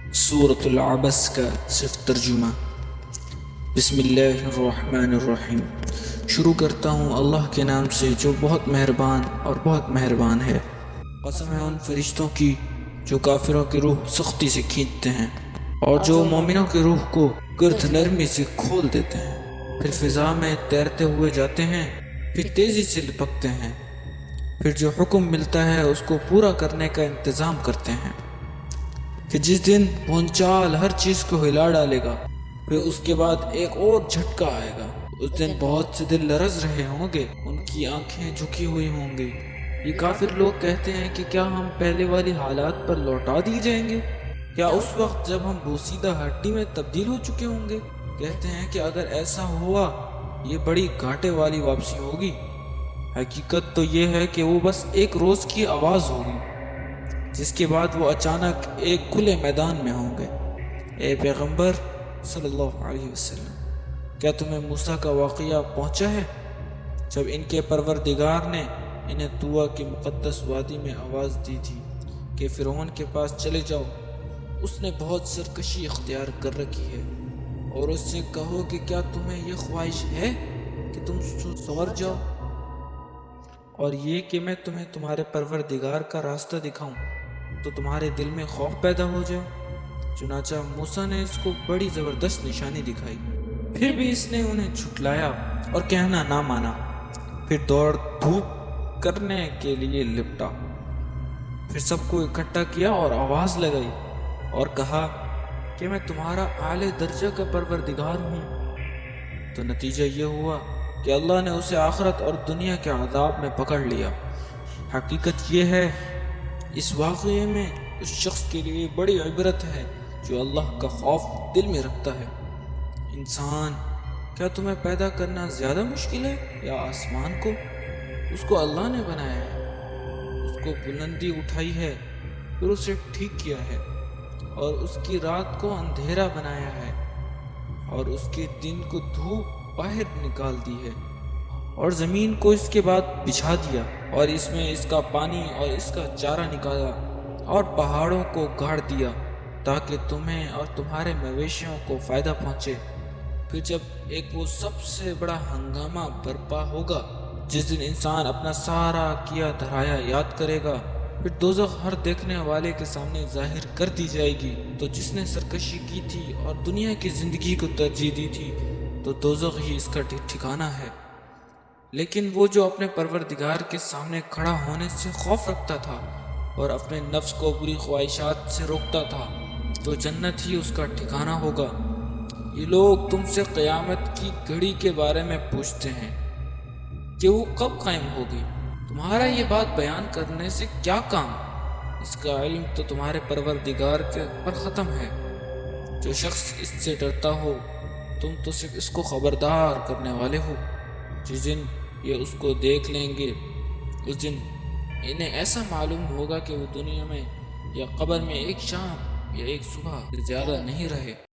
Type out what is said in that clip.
سورۃ العبس کا صرف ترجمہ۔ بسم اللہ الرحمن الرحیم۔ شروع کرتا ہوں اللہ کے نام سے جو بہت مہربان اور بہت مہربان ہے۔ قسم ہے ان فرشتوں کی جو کافروں کی روح سختی سے کھینچتے ہیں اور جو مومنوں کی روح کو گرد نرمی سے کھول دیتے ہیں، پھر فضا میں تیرتے ہوئے جاتے ہیں، پھر تیزی سے لپکتے ہیں، پھر جو حکم ملتا ہے اس کو پورا کرنے کا انتظام کرتے ہیں کہ جس دن بھونچال ہر چیز کو ہلا ڈالے گا، پھر اس کے بعد ایک اور جھٹکا آئے گا۔ اس دن بہت سے دل لرز رہے ہوں گے، ان کی آنکھیں جھکی ہوئی ہوں گی۔ یہ کافر لوگ کہتے ہیں کہ کیا ہم پہلے والی حالات پر لوٹا دی جائیں گے؟ کیا اس وقت جب ہم بوسیدہ ہڈی میں تبدیل ہو چکے ہوں گے؟ کہتے ہیں کہ اگر ایسا ہوا یہ بڑی گھاٹے والی واپسی ہوگی۔ حقیقت تو یہ ہے کہ وہ بس ایک روز کی آواز ہوگی جس کے بعد وہ اچانک ایک کھلے میدان میں ہوں گے۔ اے پیغمبر صلی اللہ علیہ وسلم، کیا تمہیں موسیٰ کا واقعہ پہنچا ہے جب ان کے پروردگار نے انہیں طوٰ کی مقدس وادی میں آواز دی تھی کہ فرعون کے پاس چلے جاؤ، اس نے بہت سرکشی اختیار کر رکھی ہے، اور اس سے کہو کہ کیا تمہیں یہ خواہش ہے کہ تم سور جاؤ اور یہ کہ میں تمہیں تمہارے پروردگار کا راستہ دکھاؤں تو تمہارے دل میں خوف پیدا ہو جائے۔ چنانچہ موسیٰ نے اس کو بڑی زبردست نشانی دکھائی، پھر بھی اس نے انہیں جھٹلایا اور کہنا نہ مانا۔ پھر دوڑ دھوپ کرنے کے لیے لپٹا، پھر سب کو اکٹھا کیا اور آواز لگائی اور کہا کہ میں تمہارا اعلی درجہ کا پروردگار ہوں۔ تو نتیجہ یہ ہوا کہ اللہ نے اسے آخرت اور دنیا کے عذاب میں پکڑ لیا۔ حقیقت یہ ہے اس واقعے میں اس شخص کے لیے بڑی عبرت ہے جو اللہ کا خوف دل میں رکھتا ہے۔ انسان، کیا تمہیں پیدا کرنا زیادہ مشکل ہے یا آسمان کو؟ اس کو اللہ نے بنایا ہے، اس کو بلندی اٹھائی ہے، پھر اسے ٹھیک کیا ہے، اور اس کی رات کو اندھیرا بنایا ہے اور اس کے دن کو دھوپ باہر نکال دی ہے، اور زمین کو اس کے بعد بچھا دیا اور اس میں اس کا پانی اور اس کا چارہ نکالا، اور پہاڑوں کو گاڑ دیا تاکہ تمہیں اور تمہارے مویشیوں کو فائدہ پہنچے۔ پھر جب ایک وہ سب سے بڑا ہنگامہ برپا ہوگا جس دن انسان اپنا سارا کیا دھرایا یاد کرے گا، پھر دوزخ ہر دیکھنے والے کے سامنے ظاہر کر دی جائے گی۔ تو جس نے سرکشی کی تھی اور دنیا کی زندگی کو ترجیح دی تھی تو دوزخ ہی اس کا ٹھکانہ ہے۔ لیکن وہ جو اپنے پروردگار کے سامنے کھڑا ہونے سے خوف رکھتا تھا اور اپنے نفس کو بری خواہشات سے روکتا تھا تو جنت ہی اس کا ٹھکانہ ہوگا۔ یہ لوگ تم سے قیامت کی گھڑی کے بارے میں پوچھتے ہیں کہ وہ کب قائم ہوگی۔ تمہارا یہ بات بیان کرنے سے کیا کام؟ اس کا علم تو تمہارے پروردگار کے پر ختم ہے۔ جو شخص اس سے ڈرتا ہو تم تو صرف اس کو خبردار کرنے والے ہو۔ جس دن یہ اس کو دیکھ لیں گے اس دن انہیں ایسا معلوم ہوگا کہ وہ دنیا میں یا قبر میں ایک شام یا ایک صبح سے زیادہ نہیں رہے۔